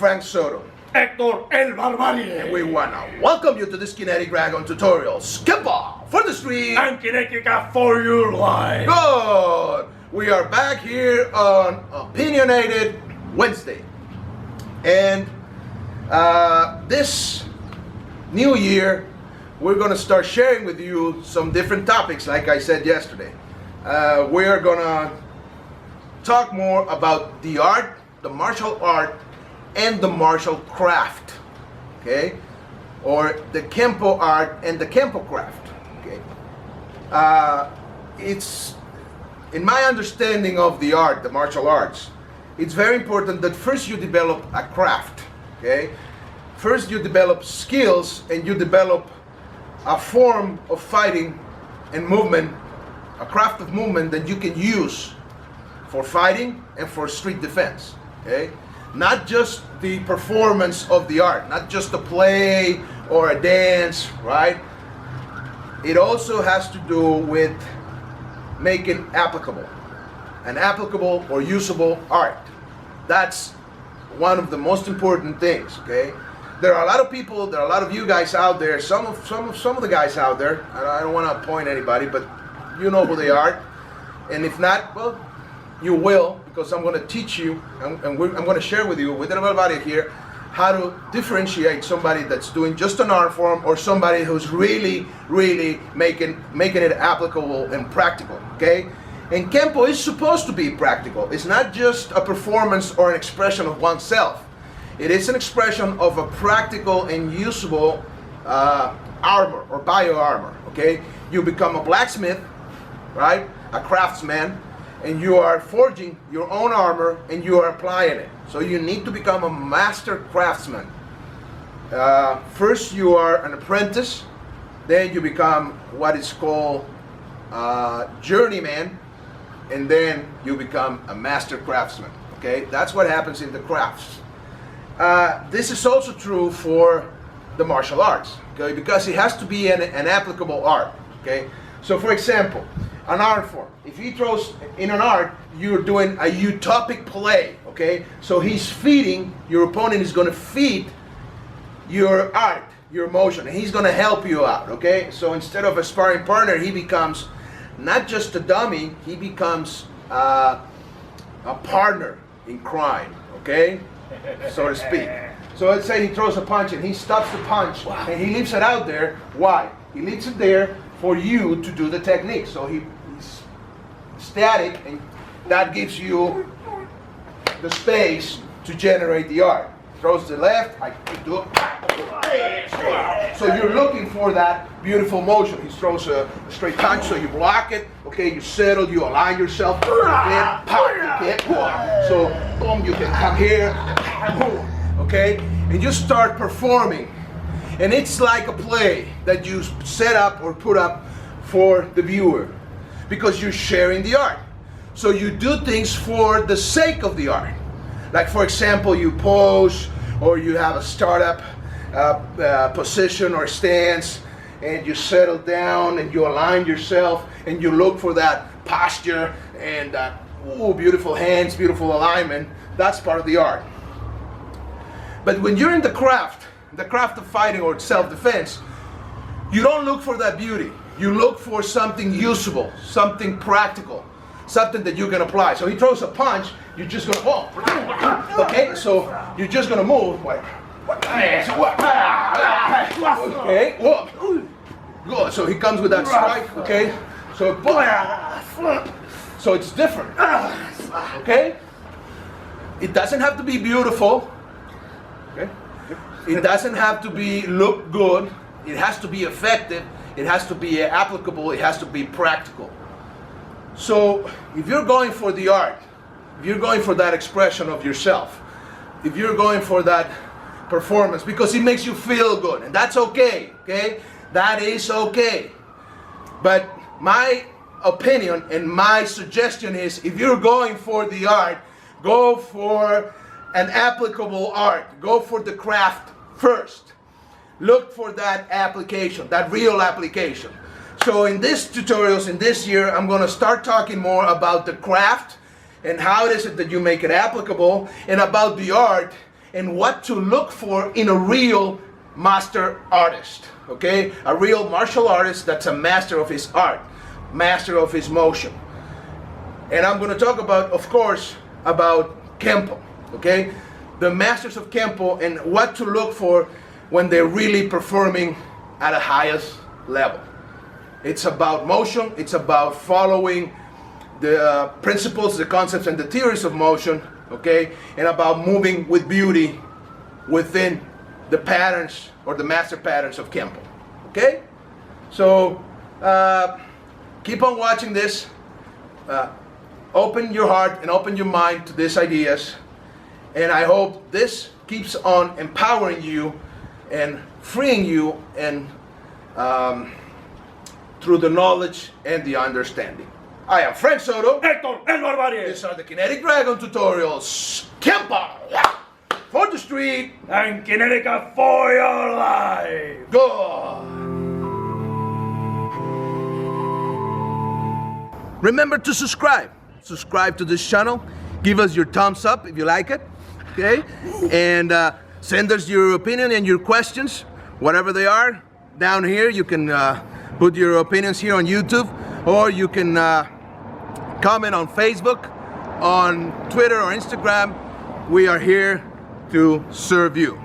Frank Soto. Hector El Barbarie. And we want to welcome you to this Kinetic Dragon tutorials. Kenpo for the street. And Kinetica for your life. Good. We are back here on Opinionated Wednesday. And this new year, we're going to start sharing with you some different topics, like I said yesterday. We are going to talk more about the art, the martial art, and the martial craft, okay? Or the Kenpo art and the Kenpo craft, okay? It's, in my understanding of the art, the martial arts, it's very important that first you develop a craft, okay? First you develop skills and you develop a form of fighting and movement, a craft of movement that you can use for fighting and for street defense, okay? Not just the performance of the art, not just a play or a dance, right? It also has to do with making an applicable or usable art. That's one of the most important things, okay? There are a lot of people, there are a lot of you guys out there, some of the guys out there, I don't want to point anybody, but you know who they are. And if not, well, you will, because I'm going to teach you, and I'm going to share with you, with everybody here, how to differentiate somebody that's doing just an art form or somebody who's really making it applicable and practical, okay? And Kenpo is supposed to be practical. It's not just a performance or an expression of oneself. It is an expression of a practical and usable armor or bio armor, okay? You become a blacksmith, right? A craftsman, and you are forging your own armor and you are applying it. So you need to become a master craftsman. First you are an apprentice, then you become what is called journeyman, and then you become a master craftsman, okay? That's what happens in the crafts. This is also true for the martial arts, okay? Because it has to be an applicable art, okay? So for example, an art form. If he throws in an art, you're doing a utopic play, okay? So he's feeding, your opponent is going to feed your art, your motion, and he's going to help you out, okay? So instead of a sparring partner, he becomes not just a dummy, he becomes a partner in crime, okay? So to speak. So let's say he throws a punch and he stops the punch and he leaves it out there. Why? He leaves it there for you to do the technique. So he's static, and that gives you the space to generate the art. Throws to the left, I do it. So you're looking for that beautiful motion. He throws a straight punch, so you block it. Okay, you settle, you align yourself. Again, pop, you can. So boom, you can come here. Boom, okay, and you start performing. And it's like a play that you set up or put up for the viewer, because you're sharing the art. So you do things for the sake of the art. Like for example, you pose, or you have a startup position or stance, and you settle down and you align yourself and you look for that posture and that beautiful hands, beautiful alignment. That's part of the art. But when you're in the craft of fighting or self-defense, you don't look for that beauty. You look for something usable, something practical, something that you can apply. So he throws a punch, you're just gonna, oh, okay, so you're just gonna move like, okay, whoa, good. So he comes with that strike, okay, so it's different, okay. It doesn't have to be beautiful, okay. It doesn't have to look good. It has to be effective. It has to be applicable. It has to be practical. So if you're going for the art, if you're going for that expression of yourself, if you're going for that performance because it makes you feel good, and that's okay, okay? That is okay. But my opinion and my suggestion is, if you're going for the art, go for an applicable art. Go for the craft first. Look for that application, that real application. So in these tutorials, in this year, I'm going to start talking more about the craft and how it is that you make it applicable, and about the art and what to look for in a real master artist, okay? A real martial artist that's a master of his art, master of his motion. And I'm going to talk about, of course, about Kenpo, okay? The masters of Kenpo and what to look for when they're really performing at the highest level. It's about motion, it's about following the principles, the concepts, and the theories of motion, okay? And about moving with beauty within the patterns or the master patterns of Kenpo, okay? So keep on watching this. Open your heart and open your mind to these ideas, and I hope this keeps on empowering you and freeing you and through the knowledge and the understanding. I am Frank Soto. Hector El Barbarie. These are the Kinetic Dragon tutorials. Kenpo for the street And Kinetica for your life. Go. Remember to subscribe. Subscribe to this channel. Give us your thumbs up if you like it. Okay? And send us your opinion and your questions, whatever they are. Down here, you can put your opinions here on YouTube, or you can comment on Facebook, on Twitter or Instagram. We are here to serve you.